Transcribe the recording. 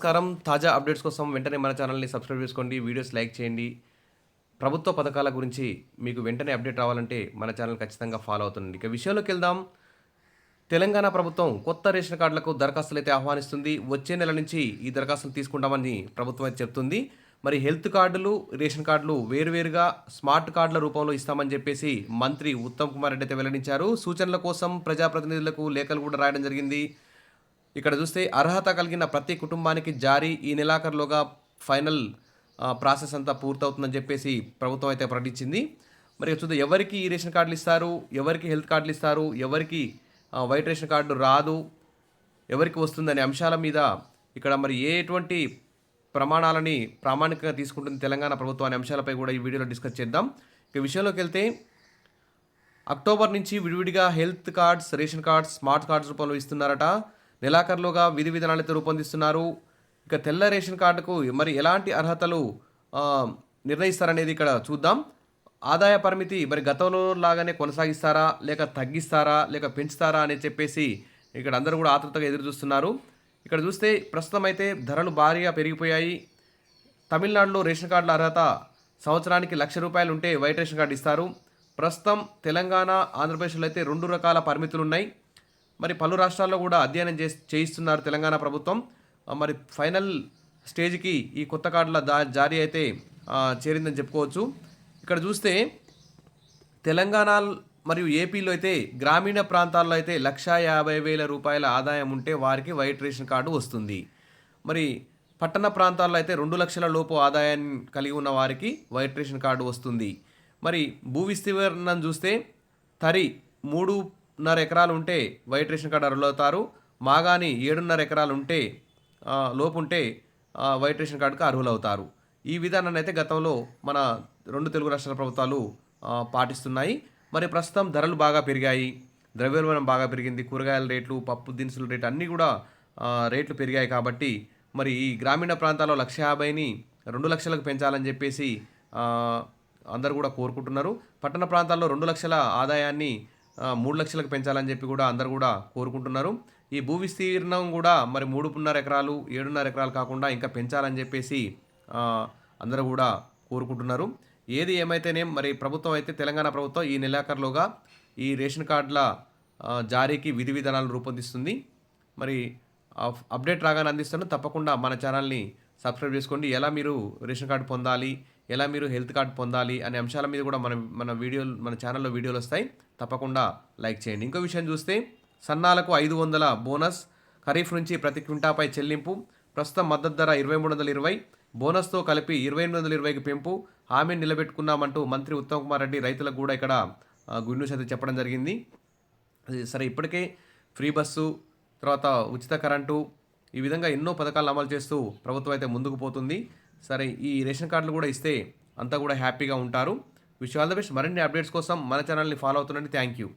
నమస్కారం. తాజా అప్డేట్స్ కోసం వెంటనే మన ఛానల్‌ని సబ్స్క్రైబ్ చేసుకోండి. వీడియోస్ లైక్ చేయండి. ప్రభుత్వ పథకాల గురించి మీకు వెంటనే అప్డేట్ రావాలంటే మన ఛానల్ ఖచ్చితంగా ఫాలో అవుతుండండి. ఇక విషయంలోకెళ్దాం. తెలంగాణ ప్రభుత్వం కొత్త రేషన్ కార్డులకు దరఖాస్తులైతే ఆహ్వానిస్తుంది. వచ్చే నెల నుంచి ఈ దరఖాస్తులు తీసుకుంటామని ప్రభుత్వం అయితే చెప్తుంది. మరి హెల్త్ కార్డులు, రేషన్ కార్డులు వేరువేరుగా స్మార్ట్ కార్డుల రూపంలో ఇస్తామని చెప్పేసి మంత్రి ఉత్తమ్ కుమార్ రెడ్డి అయితే వెల్లడించారు. సూచనల కోసం ప్రజాప్రతినిధులకు లేఖలు కూడా రాయడం జరిగింది. ఇక్కడ చూస్తే అర్హత కలిగిన ప్రతి కుటుంబానికి జారీ ఈ నెలాఖరులోగా ఫైనల్ ప్రాసెస్ అంతా పూర్తవుతుందని చెప్పేసి ప్రభుత్వం అయితే ప్రకటించింది. మరి చూద్దాం ఎవరికి ఈ రేషన్ కార్డులు ఇస్తారు, ఎవరికి హెల్త్ కార్డులు ఇస్తారు, ఎవరికి వైట్ రేషన్ కార్డు రాదు, ఎవరికి వస్తుందనే అంశాల మీద ఇక్కడ మరి ఎటువంటి ప్రమాణాలని ప్రామాణికంగా తీసుకుంటుంది తెలంగాణ ప్రభుత్వం అనే అంశాలపై కూడా ఈ వీడియోలో డిస్కస్ చేద్దాం. ఇక విషయంలోకి వెళ్తే అక్టోబర్ నుంచి విడివిడిగా health cards, ration cards, smart cards రూపంలో ఇస్తున్నారట. నెలాఖరులోగా విధి విధానాలైతే రూపొందిస్తున్నారు. ఇక తెల్ల రేషన్ కార్డుకు మరి ఎలాంటి అర్హతలు ఆ, నిర్ణయిస్తారనేది ఇక్కడ చూద్దాం. ఆదాయ పరిమితి మరి గతంలో లాగానే కొనసాగిస్తారా, లేక తగ్గిస్తారా, లేక పెంచుతారా అని చెప్పేసి ఇక్కడ అందరూ కూడా ఆతృతగా ఎదురు చూస్తున్నారు. ఇక్కడ చూస్తే ప్రస్తుతం అయితే ధరలు భారీగా పెరిగిపోయాయి. తమిళనాడులో రేషన్ కార్డుల అర్హత సంవత్సరానికి ₹1,00,000 ఉంటే వైట్ రేషన్ కార్డు ఇస్తారు. ప్రస్తుతం తెలంగాణ, ఆంధ్రప్రదేశ్లో అయితే 2 రకాల పరిమితులు ఉన్నాయి. మరి పలు రాష్ట్రాల్లో కూడా అధ్యయనం చేయిస్తున్నారు తెలంగాణ ప్రభుత్వం. మరి ఫైనల్ స్టేజ్కి ఈ కొత్త కార్డుల జారీ అయితే చేరిందని చెప్పుకోవచ్చు. ఇక్కడ చూస్తే తెలంగాణ మరియు ఏపీలో అయితే గ్రామీణ ప్రాంతాల్లో అయితే ₹1,50,000 ఆదాయం ఉంటే వారికి వైట్ రేషన్ కార్డు వస్తుంది. మరి పట్టణ ప్రాంతాల్లో అయితే 2 లక్షల లోపు ఆదాయాన్ని కలిగి ఉన్న వారికి వైట్ రేషన్ కార్డు వస్తుంది. మరి భూ విస్తీర్ణం చూస్తే తరి 3.5 ఎకరాలు ఉంటే వైట్ రేషన్ కార్డు అర్హులవుతారు. మాగాని 7.5 ఎకరాలు ఉంటే లోపు ఉంటే వైట్ రేషన్ కార్డుకు అర్హులవుతారు. ఈ విధానాన్ని అయితే గతంలో మన 2 తెలుగు రాష్ట్రాల ప్రభుత్వాలు పాటిస్తున్నాయి. మరి ప్రస్తుతం ధరలు బాగా పెరిగాయి, ద్రవ్యోల్బణం బాగా పెరిగింది, కూరగాయల రేట్లు, పప్పు దినుసుల రేట్లు అన్నీ కూడా రేట్లు పెరిగాయి. కాబట్టి మరి ఈ గ్రామీణ ప్రాంతాల్లో 1,50,000ని 2 లక్షలకు పెంచాలని చెప్పేసి అందరూ కూడా కోరుకుంటున్నారు. పట్టణ ప్రాంతాల్లో 2 లక్షల ఆదాయాన్ని 3 లక్షలకు పెంచాలని చెప్పి కూడా అందరూ కూడా కోరుకుంటున్నారు. ఈ భూ విస్తీర్ణం కూడా మరి 3.5 ఎకరాలు, 7.5 ఎకరాలు కాకుండా ఇంకా పెంచాలని చెప్పేసి అందరూ కూడా కోరుకుంటున్నారు. ఏది ఏమైతేనేం మరి ప్రభుత్వం అయితే తెలంగాణ ప్రభుత్వం ఈ నెలాఖరులోగా ఈ రేషన్ కార్డుల జారీకి విధి విధానాలను రూపొందిస్తుంది. మరి అప్డేట్ రాగానే అందిస్తాను. తప్పకుండా మన ఛానల్ని సబ్స్క్రైబ్ చేసుకోండి. ఎలా మీరు రేషన్ కార్డు పొందాలి, ఎలా మీరు హెల్త్ కార్డు పొందాలి అనే అంశాల మీద కూడా మన ఛానల్లో వీడియోలు వస్తాయి. తప్పకుండా లైక్ చేయండి. ఇంకో విషయం చూస్తే సన్నాలకు 500 బోనస్, ఖరీఫ్ నుంచి ప్రతి క్వింటాపై చెల్లింపు. ప్రస్తుతం మద్దతు ధర 2320, బోనస్తో కలిపి 2820కి పెంపు. హామీని నిలబెట్టుకున్నామంటూ మంత్రి ఉత్తమ్ కుమార్ రెడ్డి రైతులకు కూడా ఇక్కడ గుడ్ న్యూస్ అయితే చెప్పడం జరిగింది. సరే, ఇప్పటికే ఫ్రీ బస్సు, తర్వాత ఉచిత కరెంటు, ఈ విధంగా ఎన్నో పథకాలను అమలు చేస్తూ ప్రభుత్వం అయితే ముందుకు పోతుంది. సరే, ఈ రేషన్ కార్డులు కూడా ఇస్తే అంతా కూడా హ్యాపీగా ఉంటారు. Wish all the best. మరిన్ని అప్డేట్స్ కోసం మన ఛానల్ని ఫాలో అవుతుండండి. Thank you.